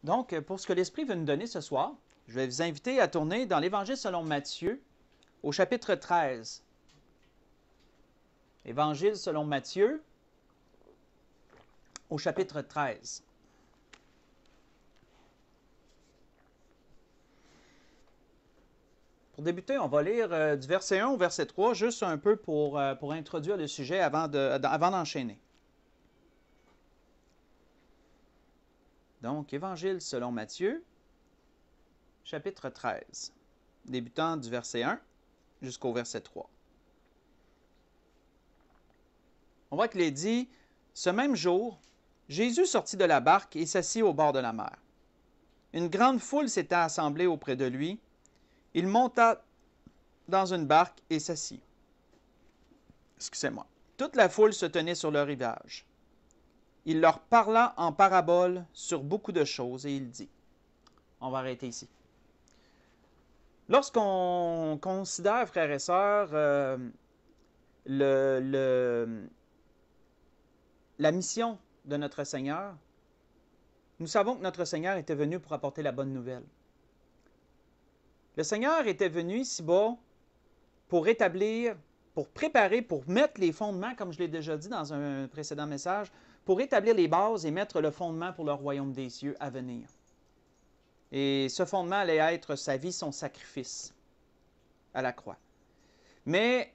Donc, pour ce que l'Esprit veut nous donner ce soir, je vais vous inviter à tourner dans l'Évangile selon Matthieu, au chapitre 13. Évangile selon Matthieu, au chapitre 13. Pour débuter, on va lire du verset 1 au verset 3, juste un peu pour introduire le sujet avant d'enchaîner. Donc, Évangile selon Matthieu, chapitre 13, débutant du verset 1 jusqu'au verset 3. On voit qu'il est dit, « Ce même jour, Jésus sortit de la barque et s'assit au bord de la mer. Une grande foule s'était assemblée auprès de lui. Il monta dans une barque et s'assit. » Excusez-moi. Toute la foule se tenait sur le rivage. Il leur parla en parabole sur beaucoup de choses et il dit, on va arrêter ici. Lorsqu'on considère, frères et sœurs, la mission de notre Seigneur, nous savons que notre Seigneur était venu pour apporter la bonne nouvelle. Le Seigneur était venu ici-bas pour établir, pour préparer, pour mettre les fondements, comme je l'ai déjà dit dans un précédent message, pour établir les bases et mettre le fondement pour le royaume des cieux à venir. Et ce fondement allait être sa vie, son sacrifice à la croix. Mais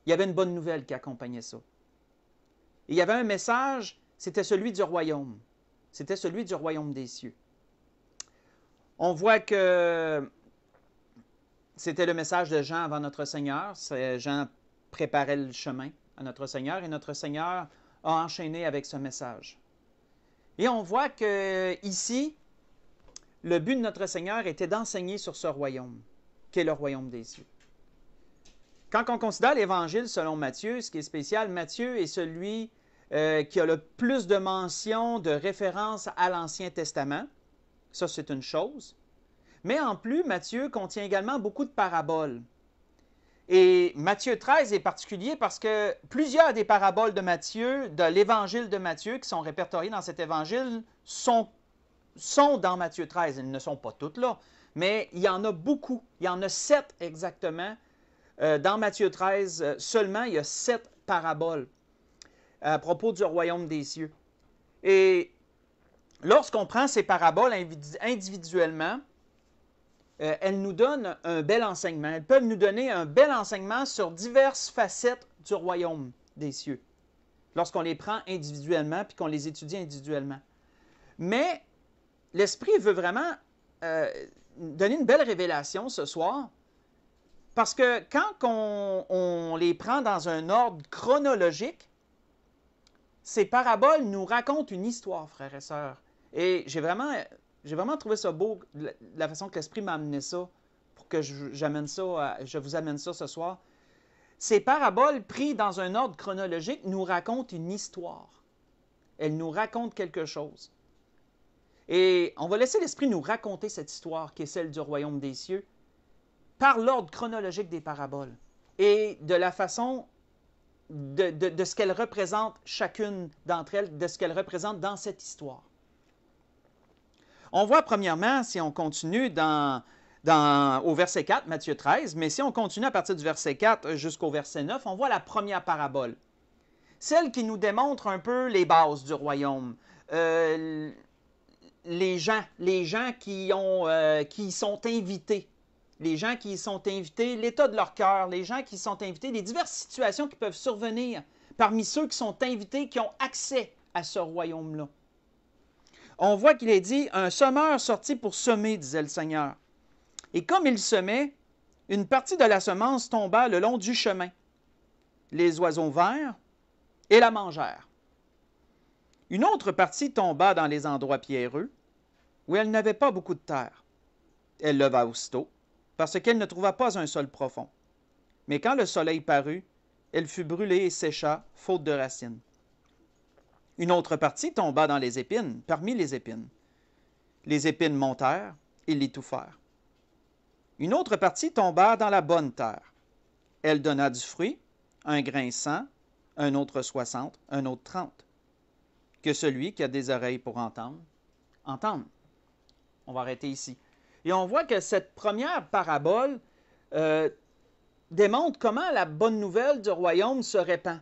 il y avait une bonne nouvelle qui accompagnait ça. Et il y avait un message, c'était celui du royaume. C'était celui du royaume des cieux. On voit que c'était le message de Jean avant notre Seigneur. Jean préparait le chemin à notre Seigneur et notre Seigneur a enchaîné avec ce message. Et on voit que ici, le but de notre Seigneur était d'enseigner sur ce royaume, qui est le royaume des cieux. Quand on considère l'Évangile selon Matthieu, ce qui est spécial, Matthieu est celui qui a le plus de mentions, de références à l'Ancien Testament. Ça, c'est une chose. Mais en plus, Matthieu contient également beaucoup de paraboles. Et Matthieu 13 est particulier parce que plusieurs des paraboles de Matthieu, de l'Évangile de Matthieu, qui sont répertoriées dans cet Évangile, sont dans Matthieu 13. Elles ne sont pas toutes là, mais il y en a beaucoup. Il y en a 7 exactement. Dans Matthieu 13, seulement, il y a 7 paraboles à propos du royaume des cieux. Et lorsqu'on prend ces paraboles individuellement, elles nous donnent un bel enseignement. Elles peuvent nous donner un bel enseignement sur diverses facettes du royaume des cieux, lorsqu'on les prend individuellement puis qu'on les étudie individuellement. Mais l'Esprit veut vraiment donner une belle révélation ce soir, parce que quand on les prend dans un ordre chronologique, ces paraboles nous racontent une histoire, frères et sœurs. Et j'ai vraiment trouvé ça beau, la façon que l'Esprit m'a amené ça, pour que je vous amène ça ce soir. Ces paraboles, prises dans un ordre chronologique, nous racontent une histoire. Elles nous racontent quelque chose. Et on va laisser l'Esprit nous raconter cette histoire qui est celle du royaume des cieux par l'ordre chronologique des paraboles et de la façon de ce qu'elles représentent chacune d'entre elles, de ce qu'elles représentent dans cette histoire. On voit premièrement, si on continue au verset 4, Matthieu 13, mais si on continue à partir du verset 4 jusqu'au verset 9, on voit la première parabole. Celle qui nous démontre un peu les bases du royaume. Les gens qui sont invités. Les gens qui y sont invités, l'état de leur cœur, les gens qui y sont invités, les diverses situations qui peuvent survenir parmi ceux qui sont invités, qui ont accès à ce royaume-là. On voit qu'il est dit, « Un semeur sortit pour semer, disait le Seigneur. Et comme il semait, une partie de la semence tomba le long du chemin. Les oiseaux vinrent et la mangèrent. Une autre partie tomba dans les endroits pierreux, où elle n'avait pas beaucoup de terre. Elle leva aussitôt, parce qu'elle ne trouva pas un sol profond. Mais quand le soleil parut, elle fut brûlée et sécha, faute de racines. Une autre partie tomba dans les épines, parmi les épines. Les épines montèrent et l'étouffèrent. Une autre partie tomba dans la bonne terre. Elle donna du fruit, un grain 100, un autre 60, un autre 30. Que celui qui a des oreilles pour entendre, entende. On va arrêter ici. Et on voit que cette première parabole démontre comment la bonne nouvelle du royaume se répand.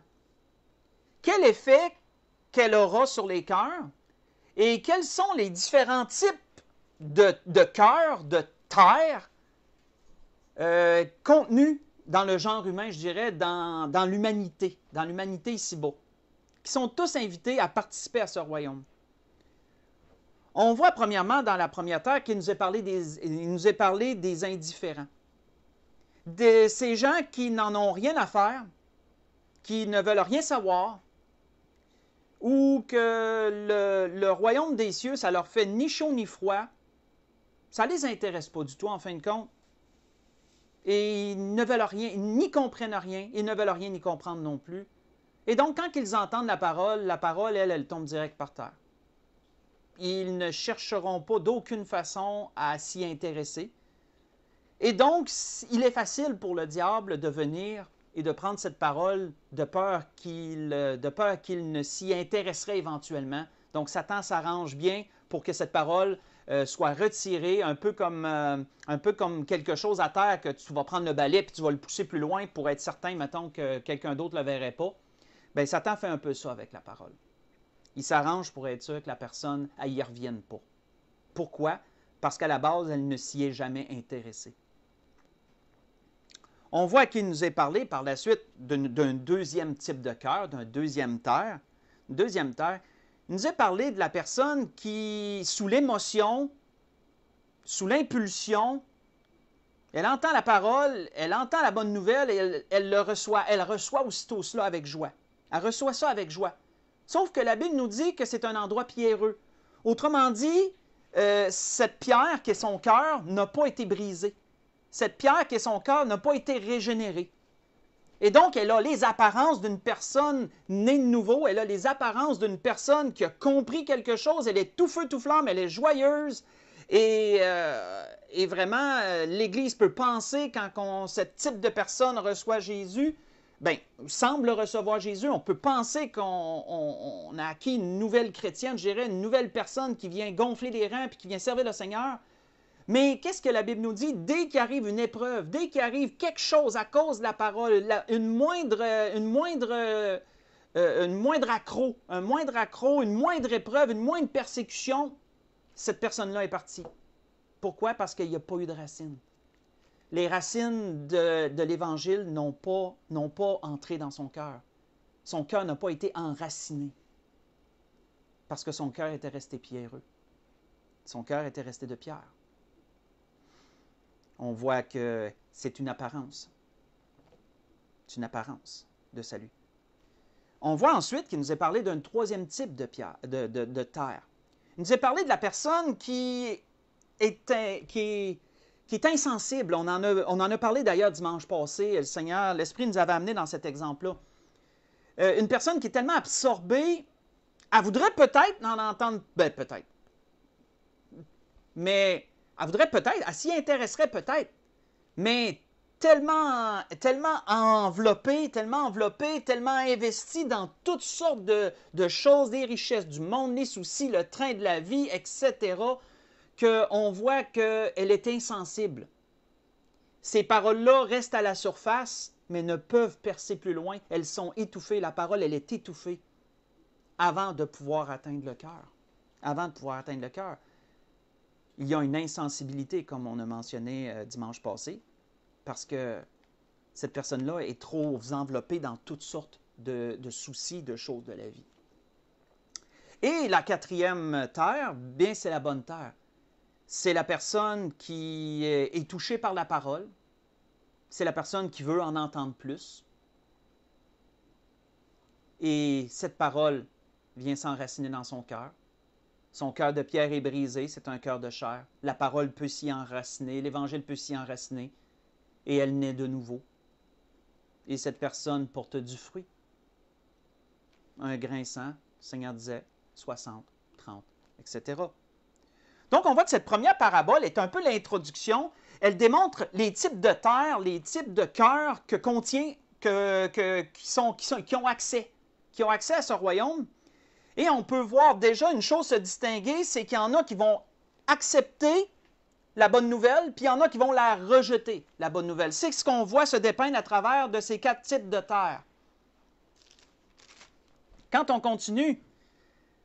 Quel effet qu'elle aura sur les cœurs et quels sont les différents types de cœurs, de terre, contenus dans le genre humain, je dirais, dans l'humanité ici-bas, qui sont tous invités à participer à ce royaume. On voit premièrement dans la première terre qu'il nous est parlé des indifférents. De ces gens qui n'en ont rien à faire, qui ne veulent rien savoir, ou que le royaume des cieux, ça leur fait ni chaud ni froid, ça ne les intéresse pas du tout en fin de compte. Et ils ne veulent rien, ils n'y comprennent rien, ils ne veulent rien ni comprendre non plus. Et donc, quand ils entendent la parole, elle tombe direct par terre. Ils ne chercheront pas d'aucune façon à s'y intéresser. Et donc, il est facile pour le diable de venir et de prendre cette parole de peur qu'il ne s'y intéresserait éventuellement. Donc, Satan s'arrange bien pour que cette parole soit retirée, un peu comme quelque chose à terre que tu vas prendre le balai et tu vas le pousser plus loin pour être certain, mettons, que quelqu'un d'autre ne le verrait pas. Bien, Satan fait un peu ça avec la parole. Il s'arrange pour être sûr que la personne, elle n'y revienne pas. Pourquoi? Parce qu'à la base, elle ne s'y est jamais intéressée. On voit qu'il nous est parlé par la suite d'un deuxième type de cœur, d'un deuxième terre. Deuxième terre. Il nous est parlé de la personne qui, sous l'émotion, sous l'impulsion, elle entend la parole, elle entend la bonne nouvelle et elle le reçoit. Elle reçoit aussitôt cela avec joie. Elle reçoit ça avec joie. Sauf que la Bible nous dit que c'est un endroit pierreux. Autrement dit, cette pierre qui est son cœur n'a pas été brisée. Cette pierre qui est son cœur n'a pas été régénérée. Et donc, elle a les apparences d'une personne née de nouveau, elle a les apparences d'une personne qui a compris quelque chose, elle est tout feu, tout flamme, elle est joyeuse. Et vraiment, l'Église peut penser quand ce type de personne reçoit Jésus, bien, semble recevoir Jésus, on peut penser qu'on a acquis une nouvelle chrétienne, je dirais, une nouvelle personne qui vient gonfler les reins et qui vient servir le Seigneur. Mais qu'est-ce que la Bible nous dit? Dès qu'il arrive une épreuve, dès qu'il arrive quelque chose à cause de la parole, une moindre accroc, une moindre épreuve, une moindre persécution, cette personne-là est partie. Pourquoi? Parce qu'il n'y a pas eu de racines. Les racines de l'Évangile n'ont pas entré dans son cœur. Son cœur n'a pas été enraciné. Parce que son cœur était resté pierreux. Son cœur était resté de pierre. On voit que c'est une apparence. C'est une apparence de salut. On voit ensuite qu'il nous est parlé d'un troisième type de terre. Il nous est parlé de la personne qui est insensible. On en a parlé d'ailleurs dimanche passé. Le Seigneur, l'Esprit nous avait amené dans cet exemple-là. Une personne qui est tellement absorbée, elle voudrait peut-être en entendre... Ben, peut-être. Mais elle voudrait peut-être, elle s'y intéresserait peut-être. Mais tellement enveloppée, tellement investie dans toutes sortes de choses, des richesses du monde, les soucis, le train de la vie, etc., qu'on voit qu'elle est insensible. Ces paroles-là restent à la surface, mais ne peuvent percer plus loin. Elles sont étouffées. La parole, elle est étouffée avant de pouvoir atteindre le cœur. Avant de pouvoir atteindre le cœur. Il y a une insensibilité, comme on a mentionné dimanche passé, parce que cette personne-là est trop enveloppée dans toutes sortes de soucis, de choses de la vie. Et la quatrième terre, bien, c'est la bonne terre. C'est la personne qui est touchée par la parole. C'est la personne qui veut en entendre plus. Et cette parole vient s'enraciner dans son cœur. Son cœur de pierre est brisé, c'est un cœur de chair. La parole peut s'y enraciner, l'Évangile peut s'y enraciner. Et elle naît de nouveau. Et cette personne porte du fruit. Un grain 100, le Seigneur disait 60, 30, etc. Donc, on voit que cette première parabole est un peu l'introduction. Elle démontre les types de terre, les types de cœur que contient, qui ont accès à ce royaume. Et on peut voir déjà une chose se distinguer, c'est qu'il y en a qui vont accepter la bonne nouvelle, puis il y en a qui vont la rejeter, la bonne nouvelle. C'est ce qu'on voit se dépeindre à travers de ces 4 types de terre. Quand on continue,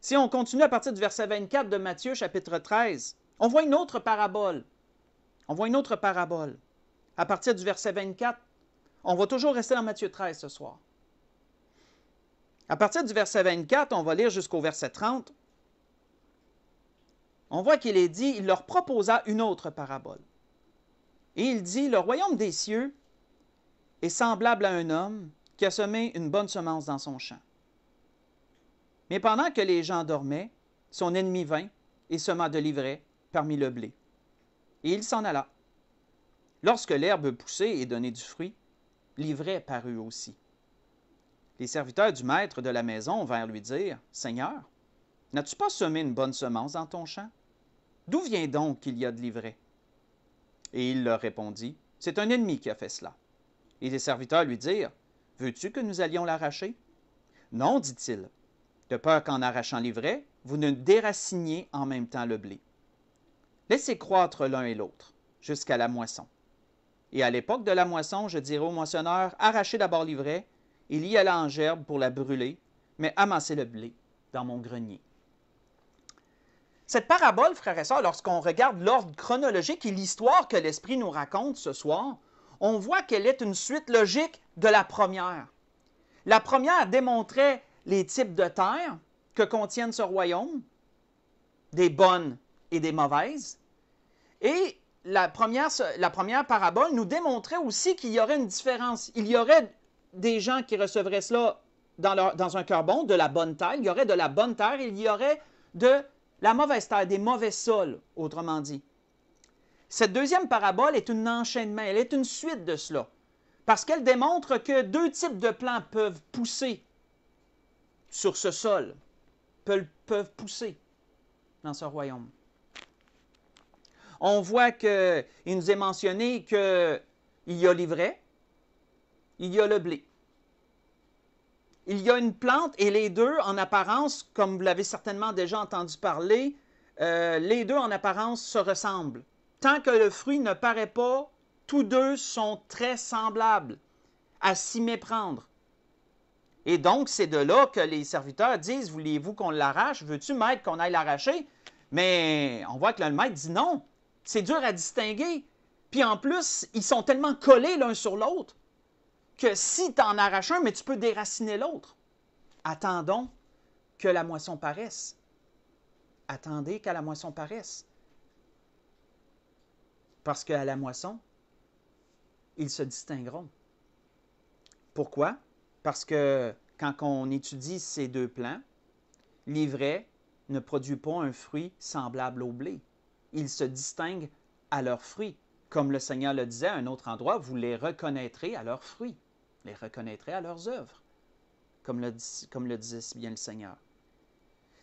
si on continue à partir du verset 24 de Matthieu, chapitre 13, on voit une autre parabole. On voit une autre parabole. À partir du verset 24, on va toujours rester dans Matthieu 13 ce soir. À partir du verset 24, on va lire jusqu'au verset 30. On voit qu'il est dit, il leur proposa une autre parabole. Et il dit, le royaume des cieux est semblable à un homme qui a semé une bonne semence dans son champ. Mais pendant que les gens dormaient, son ennemi vint et sema de l'ivraie parmi le blé. Et il s'en alla. Lorsque l'herbe poussait et donnait du fruit, l'ivraie parut aussi. Les serviteurs du maître de la maison vinrent lui dire, « Seigneur, n'as-tu pas semé une bonne semence dans ton champ? D'où vient donc qu'il y a de l'ivraie? » Et il leur répondit, « C'est un ennemi qui a fait cela. » Et les serviteurs lui dirent, « Veux-tu que nous allions l'arracher? » « Non, dit-il, de peur qu'en arrachant l'ivraie, vous ne déraciniez en même temps le blé. Laissez croître l'un et l'autre, jusqu'à la moisson. Et à l'époque de la moisson, je dirai au moissonneur, arrachez d'abord l'ivraie, et liez la en gerbe pour la brûler, mais amassez le blé dans mon grenier. » Cette parabole, frères et sœurs, lorsqu'on regarde l'ordre chronologique et l'histoire que l'Esprit nous raconte ce soir, on voit qu'elle est une suite logique de la première. La première démontrait les types de terre que contiennent ce royaume, des bonnes et des mauvaises. Et la première parabole nous démontrait aussi qu'il y aurait une différence. Il y aurait des gens qui recevraient cela dans un cœur bon, de la bonne terre. Il y aurait de la bonne terre et il y aurait de la mauvaise terre, des mauvais sols, autrement dit. Cette deuxième parabole est un enchaînement, elle est une suite de cela, parce qu'elle démontre que 2 types de plants peuvent pousser sur ce sol, peuvent pousser dans ce royaume. On voit qu'il nous est mentionné qu'il y a l'ivraie, il y a le blé. Il y a une plante et les deux, en apparence, comme vous l'avez certainement déjà entendu parler, les deux en apparence se ressemblent. Tant que le fruit ne paraît pas, tous deux sont très semblables, à s'y méprendre. Et donc, c'est de là que les serviteurs disent, « Voulez-vous qu'on l'arrache? Veux-tu, maître, qu'on aille l'arracher? » Mais on voit que le maître dit non, c'est dur à distinguer. Puis en plus, ils sont tellement collés l'un sur l'autre que si tu en arraches un, mais tu peux déraciner l'autre. Attendons que la moisson paraisse. Attendez qu'à la moisson paraisse. Parce qu'à la moisson, ils se distingueront. Pourquoi? Parce que quand on étudie ces 2 plants, l'ivraie ne produit pas un fruit semblable au blé. Ils se distinguent à leurs fruits. Comme le Seigneur le disait à un autre endroit, vous les reconnaîtrez à leurs fruits, les reconnaîtrez à leurs œuvres, comme le disait si bien le Seigneur.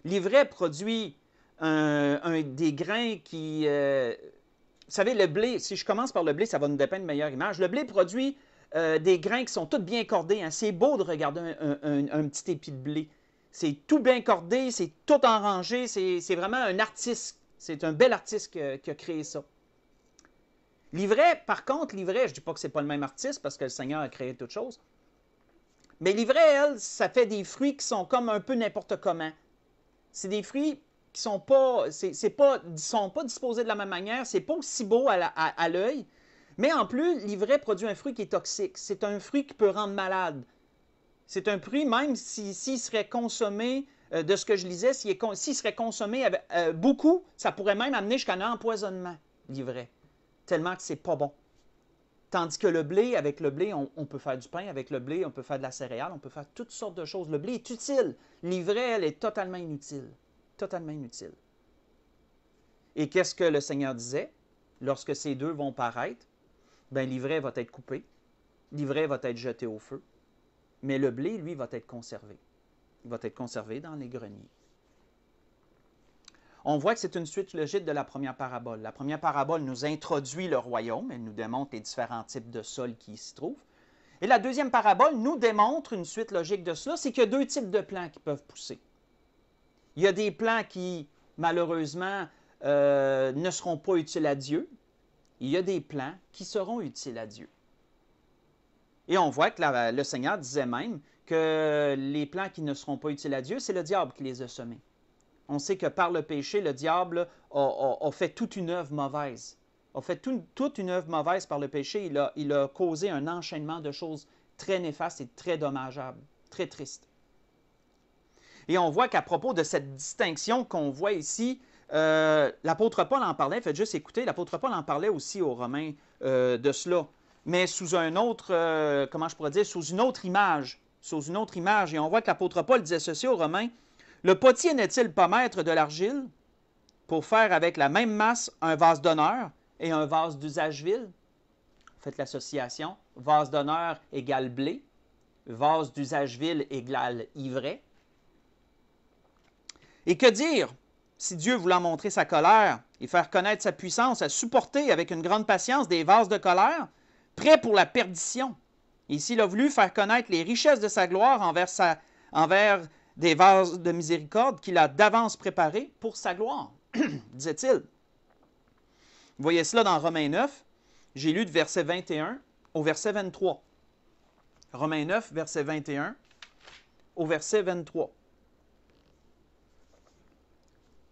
L'ivraie produit des grains qui... vous savez, le blé, si je commence par le blé, ça va nous dépeindre une meilleure image. Le blé produit des grains qui sont tous bien cordés. Hein. C'est beau de regarder un petit épi de blé. C'est tout bien cordé, c'est tout en rangée. C'est vraiment un artiste. C'est un bel artiste qui a créé ça. L'ivraie, par contre, l'ivraie, je ne dis pas que ce n'est pas le même artiste parce que le Seigneur a créé toute chose. Mais l'ivraie, elle, ça fait des fruits qui sont comme un peu n'importe comment. C'est des fruits qui sont pas disposés de la même manière, c'est pas aussi beau à l'œil, mais en plus, l'ivraie produit un fruit qui est toxique. C'est un fruit qui peut rendre malade. C'est un fruit, même s'il serait consommé, de ce que je lisais, s'il serait consommé beaucoup, ça pourrait même amener jusqu'à un empoisonnement, l'ivraie, tellement que c'est pas bon. Tandis que le blé, avec le blé, on peut faire du pain, avec le blé, on peut faire de la céréale, on peut faire toutes sortes de choses. Le blé est utile. L'ivraie, elle, est totalement inutile. Totalement inutile. Et qu'est-ce que le Seigneur disait? Lorsque ces 2 vont paraître, bien, l'ivraie va être coupée, l'ivraie va être jetée au feu, mais le blé, lui, va être conservé. Il va être conservé dans les greniers. On voit que c'est une suite logique de la première parabole. La première parabole nous introduit le royaume, elle nous démontre les différents types de sols qui s'y trouvent. Et la deuxième parabole nous démontre une suite logique de cela, c'est qu'il y a 2 types de plants qui peuvent pousser. Il y a des plants qui, malheureusement, ne seront pas utiles à Dieu. Il y a des plans qui seront utiles à Dieu. Et on voit que le Seigneur disait même que les plans qui ne seront pas utiles à Dieu, c'est le diable qui les a semés. On sait que par le péché, le diable a fait toute une œuvre mauvaise. A fait toute une œuvre mauvaise par le péché. Il a causé un enchaînement de choses très néfastes et très dommageables, très tristes. Et on voit qu'à propos de cette distinction qu'on voit ici, l'apôtre Paul en parlait, faites juste écouter, l'apôtre Paul en parlait aussi aux Romains de cela, mais sous un autre, comment je pourrais dire, sous une autre image. Et on voit que l'apôtre Paul disait ceci aux Romains, « Le potier n'est-il pas maître de l'argile pour faire avec la même masse un vase d'honneur et un vase d'usage vil? » Faites l'association, vase d'honneur égale blé, vase d'usage vil égale ivraie. Et que dire si Dieu voulant montrer sa colère et faire connaître sa puissance, a supporté avec une grande patience des vases de colère, prêts pour la perdition. Et s'il a voulu faire connaître les richesses de sa gloire envers des vases de miséricorde qu'il a d'avance préparés pour sa gloire, disait-il. Vous voyez cela dans Romains 9. J'ai lu de verset 21 au verset 23. Romains 9, verset 21 au verset 23.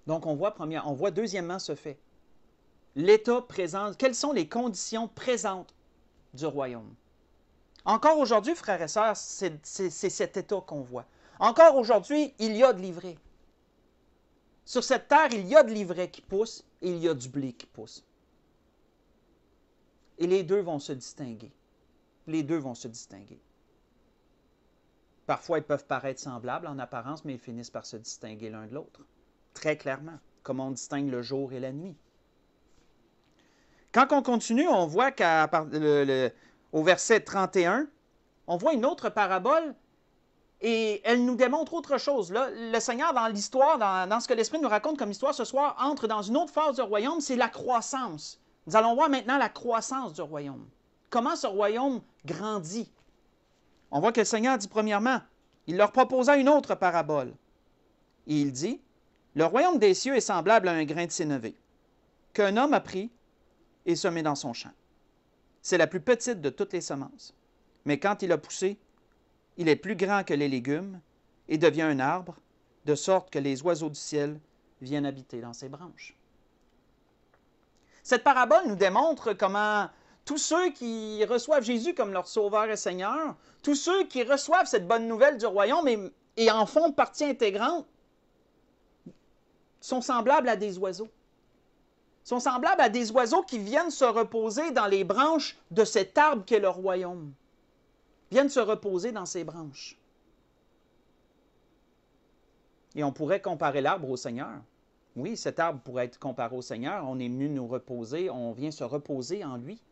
Donc, on voit deuxièmement ce fait. L'état présent, quelles sont les conditions présentes du royaume? Encore aujourd'hui, frères et sœurs, c'est cet état qu'on voit. Encore aujourd'hui, il y a de l'ivraie. Sur cette terre, il y a de l'ivraie qui pousse et il y a du blé qui pousse. Et les deux vont se distinguer. Les deux vont se distinguer. Parfois, ils peuvent paraître semblables en apparence, mais ils finissent par se distinguer l'un de l'autre. Très clairement, comme on distingue le jour et la nuit. Quand on continue, on voit qu'au verset 31, on voit une autre parabole et elle nous démontre autre chose. Là, le Seigneur, dans l'histoire, dans ce que l'Esprit nous raconte comme histoire ce soir, entre dans une autre phase du royaume, c'est la croissance. Nous allons voir maintenant la croissance du royaume. Comment ce royaume grandit. On voit que le Seigneur dit premièrement, il leur proposa une autre parabole. Et il dit, « Le royaume des cieux est semblable à un grain de sénévé, qu'un homme a pris et semé dans son champ. C'est la plus petite de toutes les semences. Mais quand il a poussé, il est plus grand que les légumes et devient un arbre, de sorte que les oiseaux du ciel viennent habiter dans ses branches. » Cette parabole nous démontre comment tous ceux qui reçoivent Jésus comme leur Sauveur et Seigneur, tous ceux qui reçoivent cette bonne nouvelle du royaume et en font partie intégrante, sont semblables à des oiseaux. Sont semblables à des oiseaux qui viennent se reposer dans les branches de cet arbre qu'est le royaume. Viennent se reposer dans ces branches. Et on pourrait comparer l'arbre au Seigneur. Oui, cet arbre pourrait être comparé au Seigneur. On est venu nous reposer, on vient se reposer en lui.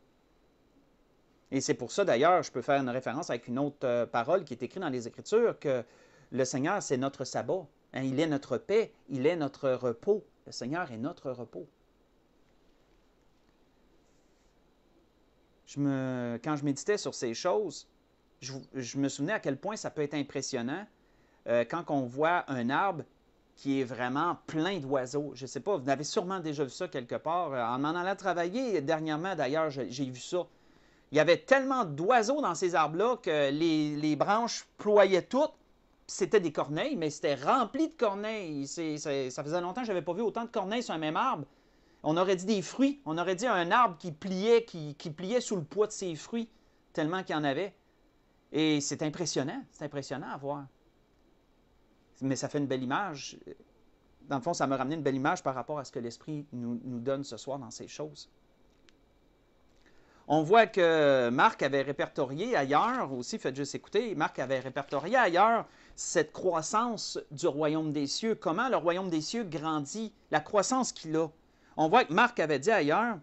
Et c'est pour ça, d'ailleurs, je peux faire une référence avec une autre parole qui est écrite dans les Écritures, que le Seigneur, c'est notre sabbat. Hein, il est notre paix, il est notre repos. Le Seigneur est notre repos. Quand je méditais sur ces choses, je me souvenais à quel point ça peut être impressionnant quand on voit un arbre qui est vraiment plein d'oiseaux. Je ne sais pas, vous avez sûrement déjà vu ça quelque part. En m'en allant travailler dernièrement, d'ailleurs, j'ai vu ça. Il y avait tellement d'oiseaux dans ces arbres-là que les branches ployaient toutes. C'était des corneilles, mais c'était rempli de corneilles. Ça faisait longtemps que je n'avais pas vu autant de corneilles sur un même arbre. On aurait dit des fruits. On aurait dit un arbre qui pliait sous le poids de ses fruits, tellement qu'il y en avait. Et c'est impressionnant. C'est impressionnant à voir. Mais ça fait une belle image. Dans le fond, ça m'a ramené une belle image par rapport à ce que l'Esprit nous donne ce soir dans ces choses. On voit que Marc avait répertorié ailleurs, aussi, faites juste écouter, Marc avait répertorié ailleurs cette croissance du royaume des cieux, comment le royaume des cieux grandit, la croissance qu'il a. On voit que Marc avait dit ailleurs,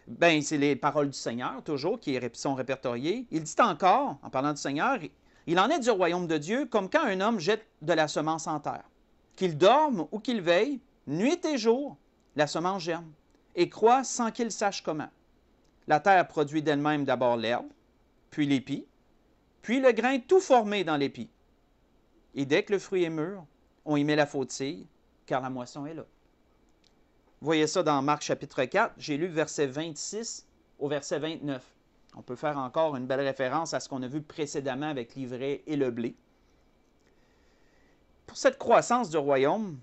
ben c'est les paroles du Seigneur, toujours, qui sont répertoriées. Il dit encore, en parlant du Seigneur, il en est du royaume de Dieu comme quand un homme jette de la semence en terre. Qu'il dorme ou qu'il veille, nuit et jour, la semence germe et croît sans qu'il sache comment. La terre produit d'elle-même d'abord l'herbe, puis l'épi, puis le grain tout formé dans l'épi. Et dès que le fruit est mûr, on y met la fautille, car la moisson est là. Vous voyez ça dans Marc chapitre 4. J'ai lu verset 26 au verset 29. On peut faire encore une belle référence à ce qu'on a vu précédemment avec l'ivraie et le blé. Pour cette croissance du royaume,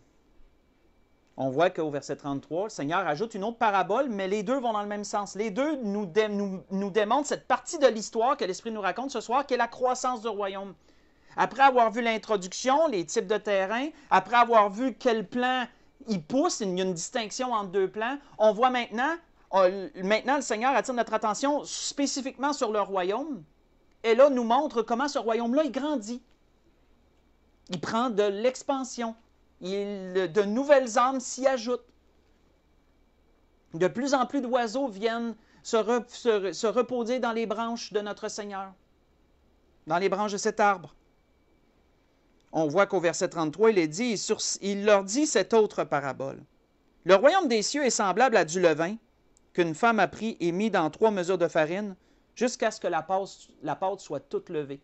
on voit qu'au verset 33, le Seigneur ajoute une autre parabole, mais les deux vont dans le même sens. Les deux nous démontrent cette partie de l'histoire que l'Esprit nous raconte ce soir, qui est la croissance du royaume. Après avoir vu l'introduction, les types de terrain, après avoir vu quel plan il pousse, il y a une distinction entre deux plans, on voit maintenant le Seigneur attire notre attention spécifiquement sur le royaume, et là nous montre comment ce royaume-là, il grandit. Il prend de l'expansion. De nouvelles âmes s'y ajoutent. De plus en plus d'oiseaux viennent se reposer dans les branches de notre Seigneur, dans les branches de cet arbre. On voit qu'au verset 33, il leur dit cette autre parabole. Le royaume des cieux est semblable à du levain qu'une femme a pris et mis dans 3 mesures de farine jusqu'à ce que la pâte soit toute levée.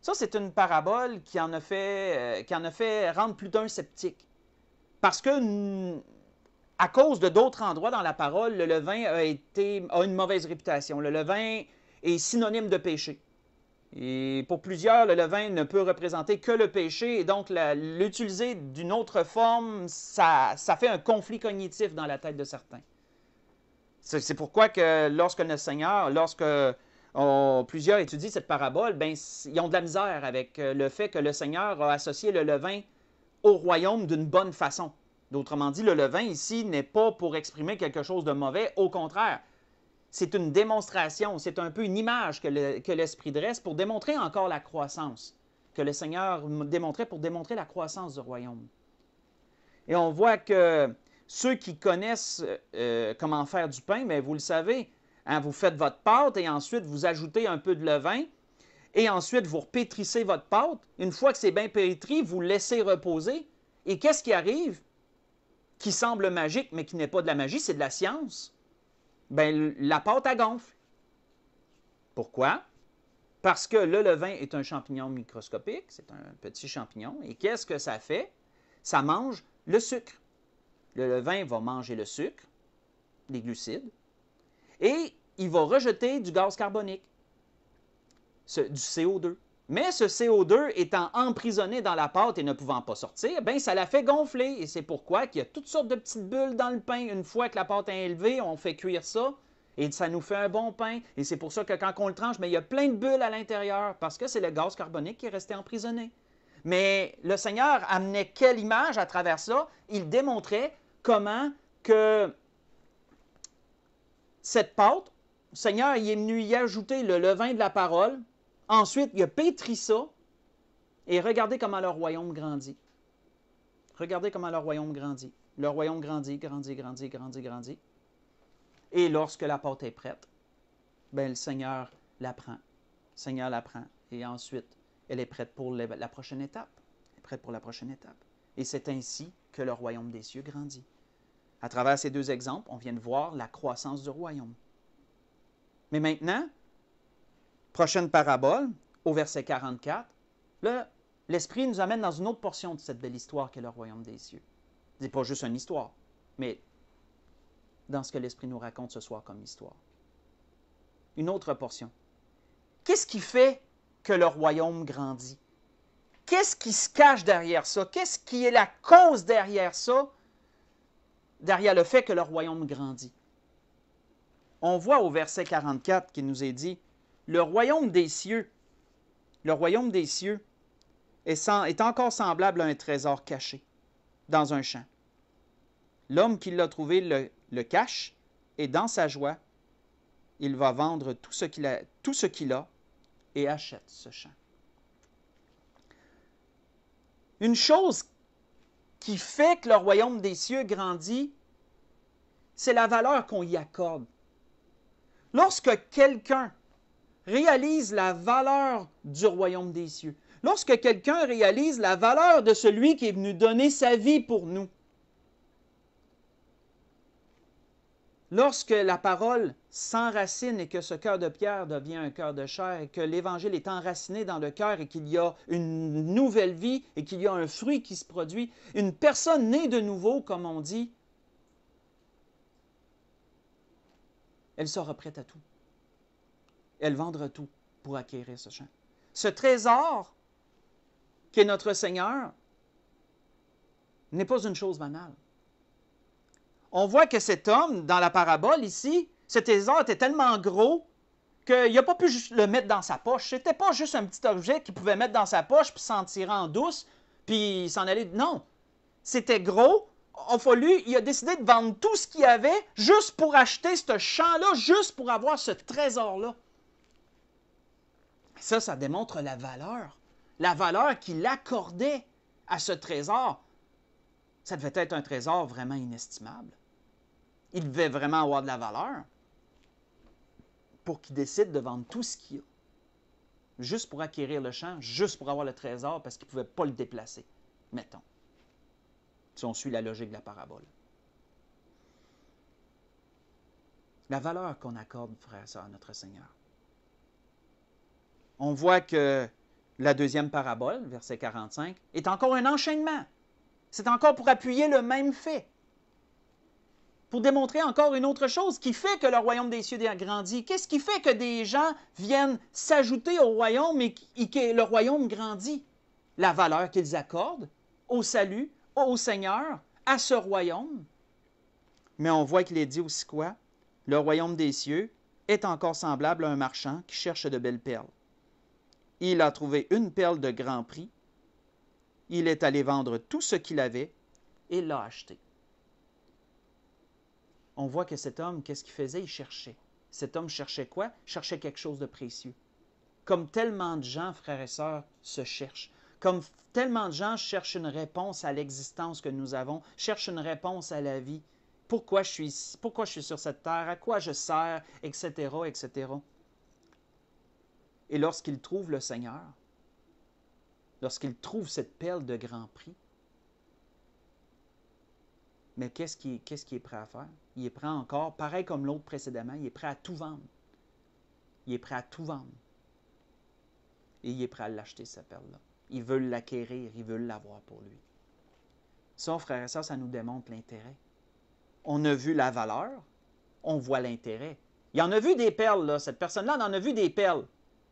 Ça, c'est une parabole qui en a fait rendre plus d'un sceptique. Parce que, à cause de d'autres endroits dans la parole, le levain a une mauvaise réputation. Le levain est synonyme de péché. Et pour plusieurs, le levain ne peut représenter que le péché, et donc l'utiliser d'une autre forme, ça fait un conflit cognitif dans la tête de certains. C'est pourquoi que lorsque notre Seigneur, plusieurs étudient cette parabole, ils ont de la misère avec le fait que le Seigneur a associé le levain au royaume d'une bonne façon. D'autrement dit, le levain ici n'est pas pour exprimer quelque chose de mauvais, au contraire. C'est une démonstration, c'est un peu une image que l'Esprit dresse pour démontrer encore la croissance, que le Seigneur démontrait pour démontrer la croissance du royaume. Et on voit que ceux qui connaissent comment faire du pain, mais vous le savez, hein, vous faites votre pâte et ensuite vous ajoutez un peu de levain et ensuite vous repétrissez votre pâte. Une fois que c'est bien pétri, vous laissez reposer. Et qu'est-ce qui arrive? Qui semble magique, mais qui n'est pas de la magie, c'est de la science. La pâte, elle gonfle. Pourquoi? Parce que le levain est un champignon microscopique, c'est un petit champignon. Et qu'est-ce que ça fait? Ça mange le sucre. Le levain va manger le sucre, les glucides, et il va rejeter du gaz carbonique, du CO2. Mais ce CO2 étant emprisonné dans la pâte et ne pouvant pas sortir, ça la fait gonfler. Et c'est pourquoi qu'il y a toutes sortes de petites bulles dans le pain. Une fois que la pâte est élevée, on fait cuire ça et ça nous fait un bon pain. Et c'est pour ça que quand on le tranche, il y a plein de bulles à l'intérieur parce que c'est le gaz carbonique qui est resté emprisonné. Mais le Seigneur amenait quelle image à travers ça? Il démontrait comment que cette pâte, le Seigneur il est venu y ajouter le levain de la parole. Ensuite, il a pétri ça, et regardez comment le royaume grandit. Regardez comment le royaume grandit. Le royaume grandit, grandit, grandit, grandit, grandit. Et lorsque la pâte est prête, le Seigneur la prend. Le Seigneur la prend, et ensuite, elle est prête pour la prochaine étape. Elle est prête pour la prochaine étape. Et c'est ainsi que le royaume des cieux grandit. À travers ces deux exemples, on vient de voir la croissance du royaume. Mais maintenant, prochaine parabole, au verset 44, là, l'Esprit nous amène dans une autre portion de cette belle histoire qu'est le royaume des cieux. Ce n'est pas juste une histoire, mais dans ce que l'Esprit nous raconte ce soir comme histoire. Une autre portion. Qu'est-ce qui fait que le royaume grandit? Qu'est-ce qui se cache derrière ça? Qu'est-ce qui est la cause derrière ça? Derrière le fait que le royaume grandit. On voit au verset 44 qu'il nous est dit, le royaume des cieux est encore semblable à un trésor caché dans un champ. L'homme qui l'a trouvé le cache et dans sa joie, il va vendre tout ce qu'il a et achète ce champ. Une chose qui fait que le royaume des cieux grandit, c'est la valeur qu'on y accorde. Lorsque quelqu'un réalise la valeur du royaume des cieux, lorsque quelqu'un réalise la valeur de celui qui est venu donner sa vie pour nous, lorsque la parole s'enracine et que ce cœur de pierre devient un cœur de chair, et que l'Évangile est enraciné dans le cœur et qu'il y a une nouvelle vie et qu'il y a un fruit qui se produit, une personne née de nouveau, comme on dit, elle sera prête à tout. Elle vendra tout pour acquérir ce champ. Ce trésor qui est notre Seigneur n'est pas une chose banale. On voit que cet homme, dans la parabole ici, ce trésor était tellement gros qu'il n'a pas pu juste le mettre dans sa poche. Ce n'était pas juste un petit objet qu'il pouvait mettre dans sa poche puis s'en tirer en douce puis s'en aller. Non, c'était gros. Il a décidé de vendre tout ce qu'il avait juste pour acheter ce champ-là, juste pour avoir ce trésor-là. Ça démontre la valeur qu'il accordait à ce trésor. Ça devait être un trésor vraiment inestimable. Il devait vraiment avoir de la valeur pour qu'il décide de vendre tout ce qu'il a. Juste pour acquérir le champ, juste pour avoir le trésor, parce qu'il ne pouvait pas le déplacer. Mettons. Si on suit la logique de la parabole. La valeur qu'on accorde, frères et sœurs, à notre Seigneur. On voit que la deuxième parabole, verset 45, est encore un enchaînement. C'est encore pour appuyer le même fait. Pour démontrer encore une autre chose qui fait que le royaume des cieux a grandi. Qu'est-ce qui fait que des gens viennent s'ajouter au royaume et que le royaume grandit? La valeur qu'ils accordent au salut, au Seigneur, à ce royaume. Mais on voit qu'il est dit aussi quoi? Le royaume des cieux est encore semblable à un marchand qui cherche de belles perles. Il a trouvé une perle de grand prix. Il est allé vendre tout ce qu'il avait et l'a acheté. On voit que cet homme, qu'est-ce qu'il faisait? Il cherchait. Cet homme cherchait quoi? Il cherchait quelque chose de précieux. Comme tellement de gens, frères et sœurs, se cherchent. Comme tellement de gens cherchent une réponse à l'existence que nous avons, cherchent une réponse à la vie. Pourquoi je suis ici? Pourquoi je suis sur cette terre? À quoi je sers? Etc., etc. Et lorsqu'il trouve le Seigneur, lorsqu'il trouve cette perle de grand prix, mais qu'est-ce qu'il est prêt à faire? Il est prêt encore, pareil comme l'autre précédemment, il est prêt à tout vendre. Il est prêt à tout vendre. Et il est prêt à l'acheter, cette perle-là. Il veut l'acquérir, il veut l'avoir pour lui. Ça, frères et sœurs, ça nous démontre l'intérêt. On a vu la valeur, on voit l'intérêt. Il en a vu des perles, là. Cette personne-là en a vu des perles.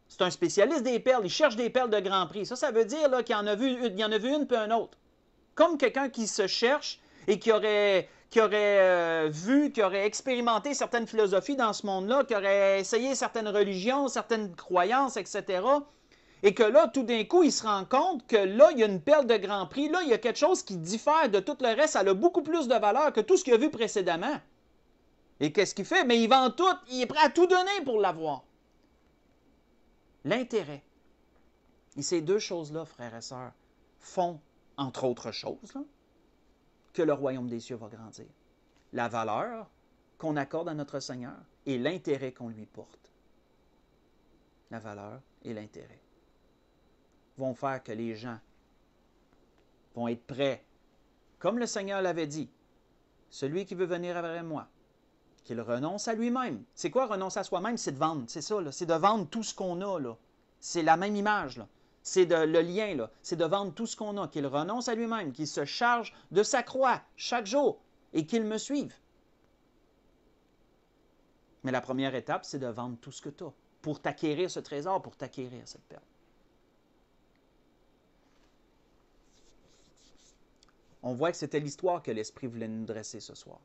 C'est un spécialiste des perles, il cherche des perles de grand prix. Ça veut dire qu'il en a vu une puis un autre. Comme quelqu'un qui se cherche et qui aurait vu, qui aurait expérimenté certaines philosophies dans ce monde-là, qui aurait essayé certaines religions, certaines croyances, etc. Et que là, tout d'un coup, il se rend compte que là, il y a une perle de grand prix, là, il y a quelque chose qui diffère de tout le reste, ça a beaucoup plus de valeur que tout ce qu'il a vu précédemment. Et qu'est-ce qu'il fait? Mais il vend tout, il est prêt à tout donner pour l'avoir. L'intérêt. Et ces deux choses-là, frères et sœurs, font, entre autres choses, là, que le royaume des cieux va grandir. La valeur qu'on accorde à notre Seigneur et l'intérêt qu'on lui porte. La valeur et l'intérêt vont faire que les gens vont être prêts, comme le Seigneur l'avait dit, celui qui veut venir après moi, qu'il renonce à lui-même. C'est quoi renoncer à soi-même? C'est de vendre, c'est ça, là. C'est de vendre tout ce qu'on a, là. C'est la même image, là. C'est le lien, là. C'est de vendre tout ce qu'on a, qu'il renonce à lui-même, qu'il se charge de sa croix chaque jour et qu'il me suive. Mais la première étape, c'est de vendre tout ce que tu as pour t'acquérir ce trésor, pour t'acquérir cette perle. On voit que c'était l'histoire que l'Esprit voulait nous dresser ce soir.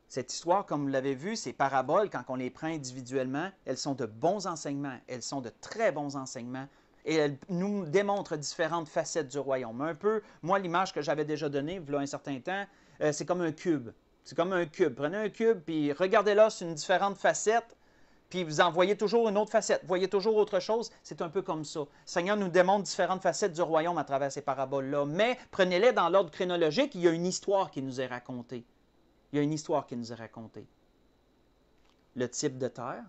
Cette histoire, comme vous l'avez vu, ces paraboles, quand on les prend individuellement, elles sont de bons enseignements, elles sont de très bons enseignements, et elles nous démontrent différentes facettes du royaume. Un peu, moi, l'image que j'avais déjà donnée, il y a un certain temps, c'est comme un cube. C'est comme un cube. Prenez un cube, puis regardez-là sur une différente facette, puis vous en voyez toujours une autre facette, vous voyez toujours autre chose. C'est un peu comme ça. Le Seigneur nous démontre différentes facettes du royaume à travers ces paraboles-là, mais prenez-les dans l'ordre chronologique, il y a une histoire qui nous est racontée. Il y a une histoire qui nous est racontée. Le type de terre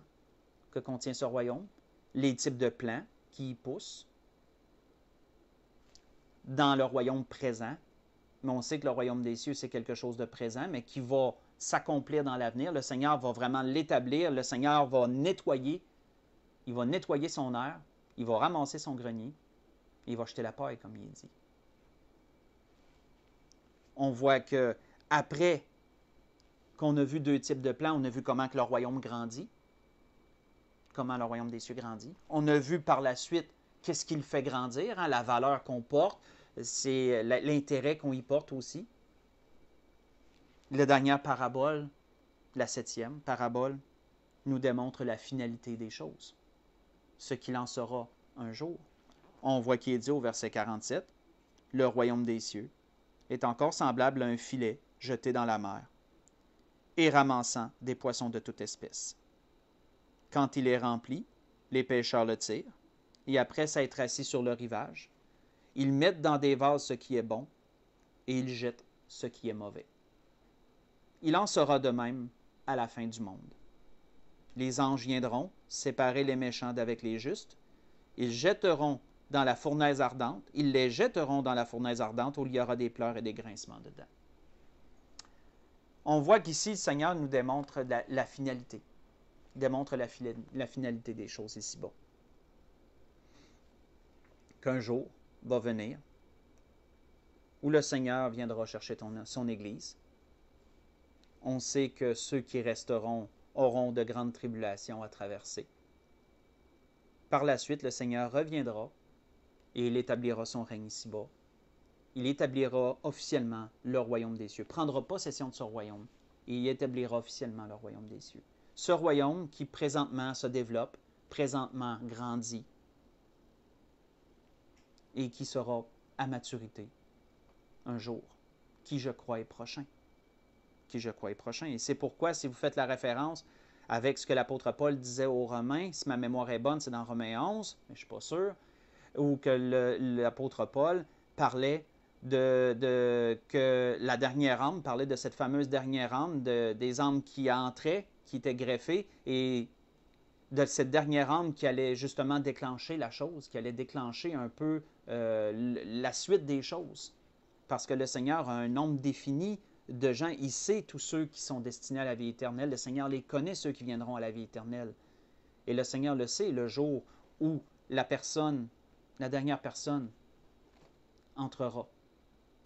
que contient ce royaume, les types de plants qui y poussent dans le royaume présent. Mais on sait que le royaume des cieux, c'est quelque chose de présent, mais qui va s'accomplir dans l'avenir. Le Seigneur va vraiment l'établir. Le Seigneur va nettoyer. Il va nettoyer son aire. Il va ramasser son grenier. Et il va jeter la paille, comme il dit. On voit que après qu'on a vu deux types de plans. On a vu comment que le royaume grandit, comment le royaume des cieux grandit. On a vu par la suite qu'est-ce qui le fait grandir, hein, la valeur qu'on porte, c'est l'intérêt qu'on y porte aussi. La dernière parabole, la 7e parabole, nous démontre la finalité des choses, ce qu'il en sera un jour. On voit qu'il est dit au verset 47, « Le royaume des cieux est encore semblable à un filet jeté dans la mer et ramassant des poissons de toute espèce. Quand il est rempli, les pêcheurs le tirent, et après s'être assis sur le rivage, ils mettent dans des vases ce qui est bon, et ils jettent ce qui est mauvais. Il en sera de même à la fin du monde. Les anges viendront séparer les méchants d'avec les justes, ils jetteront dans la fournaise ardente, ils les jetteront dans la fournaise ardente où il y aura des pleurs et des grincements dedans. » On voit qu'ici, le Seigneur nous démontre la finalité. Il démontre la finalité des choses ici-bas. Qu'un jour va venir où le Seigneur viendra chercher son Église. On sait que ceux qui resteront auront de grandes tribulations à traverser. Par la suite, le Seigneur reviendra et il établira son règne ici-bas. Il établira officiellement le royaume des cieux, prendra possession de ce royaume et il établira officiellement le royaume des cieux. Ce royaume qui présentement se développe, présentement grandit et qui sera à maturité un jour, qui je crois est prochain. Qui je crois est prochain. Et c'est pourquoi, si vous faites la référence avec ce que l'apôtre Paul disait aux Romains, si ma mémoire est bonne, c'est dans Romains 11, mais je ne suis pas sûr, ou que l'apôtre Paul parlait que la dernière âme, parlait de cette fameuse dernière âme, des âmes qui entraient, qui étaient greffées, et de cette dernière âme qui allait justement déclencher la chose, qui allait déclencher un peu la suite des choses. Parce que le Seigneur a un nombre défini de gens, il sait tous ceux qui sont destinés à la vie éternelle, le Seigneur les connaît, ceux qui viendront à la vie éternelle. Et le Seigneur le sait, le jour où la dernière personne entrera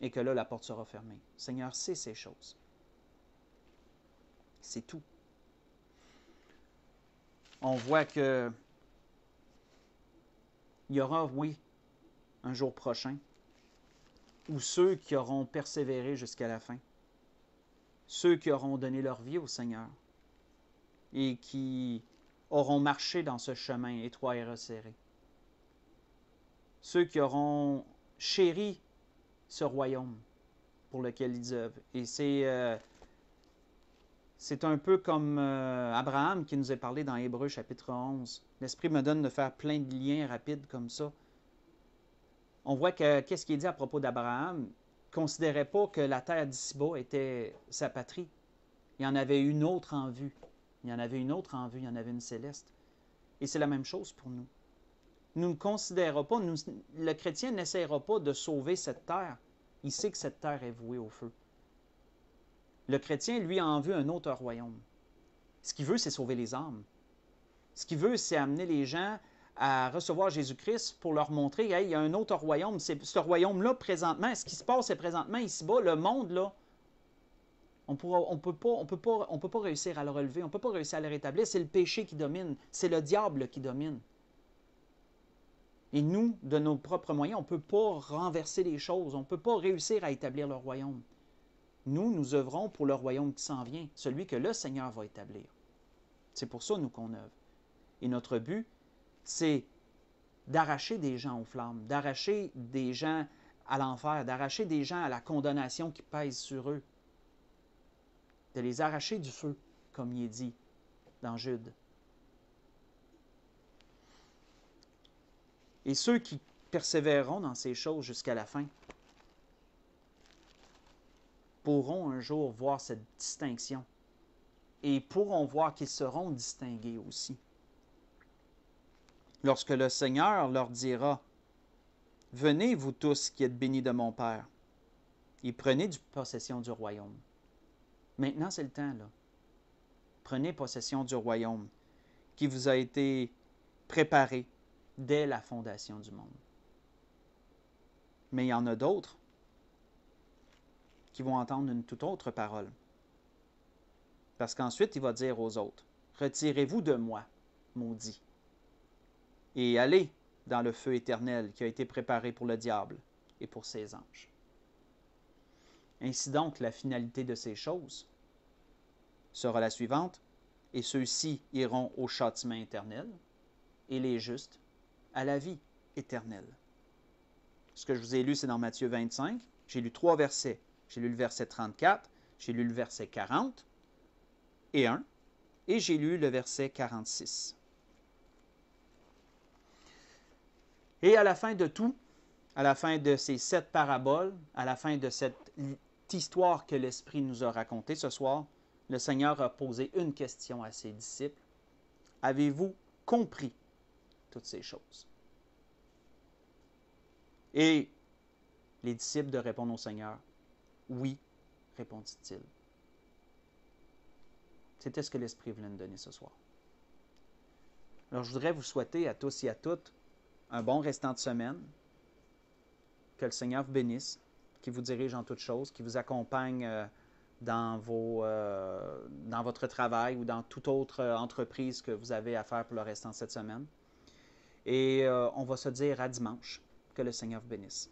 et que là, la porte sera fermée. Le Seigneur sait ces choses. C'est tout. On voit que il y aura, oui, un jour prochain, où ceux qui auront persévéré jusqu'à la fin, ceux qui auront donné leur vie au Seigneur et qui auront marché dans ce chemin étroit et resserré, ceux qui auront chéri ce royaume pour lequel ils œuvrent. Et c'est un peu comme Abraham qui nous est parlé dans Hébreux chapitre 11. L'Esprit me donne de faire plein de liens rapides comme ça. On voit que qu'est-ce qui est dit à propos d'Abraham? Il ne considérait pas que la terre d'ici-bas était sa patrie. Il y en avait une autre en vue. Il y en avait une autre en vue, il y en avait une céleste. Et c'est la même chose pour nous. Nous ne considérons pas, le chrétien n'essaiera pas de sauver cette terre. Il sait que cette terre est vouée au feu. Le chrétien, lui, a en vue un autre royaume. Ce qu'il veut, c'est sauver les âmes. Ce qu'il veut, c'est amener les gens à recevoir Jésus-Christ pour leur montrer, hey, il y a un autre royaume. C'est ce royaume-là, présentement, ce qui se passe, c'est présentement ici-bas, le monde, là, on ne peut pas réussir à le relever, on ne peut pas réussir à le rétablir. C'est le péché qui domine, c'est le diable qui domine. Et nous, de nos propres moyens, on ne peut pas renverser les choses, on ne peut pas réussir à établir le royaume. Nous œuvrons pour le royaume qui s'en vient, celui que le Seigneur va établir. C'est pour ça, nous, qu'on œuvre. Et notre but, c'est d'arracher des gens aux flammes, d'arracher des gens à l'enfer, d'arracher des gens à la condamnation qui pèse sur eux, de les arracher du feu, comme il est dit dans Jude. Et ceux qui persévéreront dans ces choses jusqu'à la fin pourront un jour voir cette distinction et pourront voir qu'ils seront distingués aussi. Lorsque le Seigneur leur dira « Venez, vous tous qui êtes bénis de mon Père, et prenez possession du royaume. » Maintenant, c'est le temps, là. Prenez possession du royaume qui vous a été préparé dès la fondation du monde. Mais il y en a d'autres qui vont entendre une toute autre parole. Parce qu'ensuite, il va dire aux autres, « Retirez-vous de moi, maudits, et allez dans le feu éternel qui a été préparé pour le diable et pour ses anges. » Ainsi donc, la finalité de ces choses sera la suivante, « Et ceux-ci iront au châtiment éternel, et les justes à la vie éternelle. » Ce que je vous ai lu, c'est dans Matthieu 25. J'ai lu 3 versets. J'ai lu le verset 34, j'ai lu le verset 40 et 1, et j'ai lu le verset 46. Et à la fin de tout, à la fin de ces 7 paraboles, à la fin de cette histoire que l'Esprit nous a racontée ce soir, le Seigneur a posé une question à ses disciples. Avez-vous compris toutes ces choses? Et les disciples de répondre au Seigneur, oui, répondit-il. C'était ce que l'Esprit voulait nous donner ce soir. Alors, je voudrais vous souhaiter à tous et à toutes un bon restant de semaine. Que le Seigneur vous bénisse, qu'il vous dirige en toutes choses, qu'il vous accompagne dans votre travail ou dans toute autre entreprise que vous avez à faire pour le restant de cette semaine. Et on va se dire à dimanche. Que le Seigneur vous bénisse.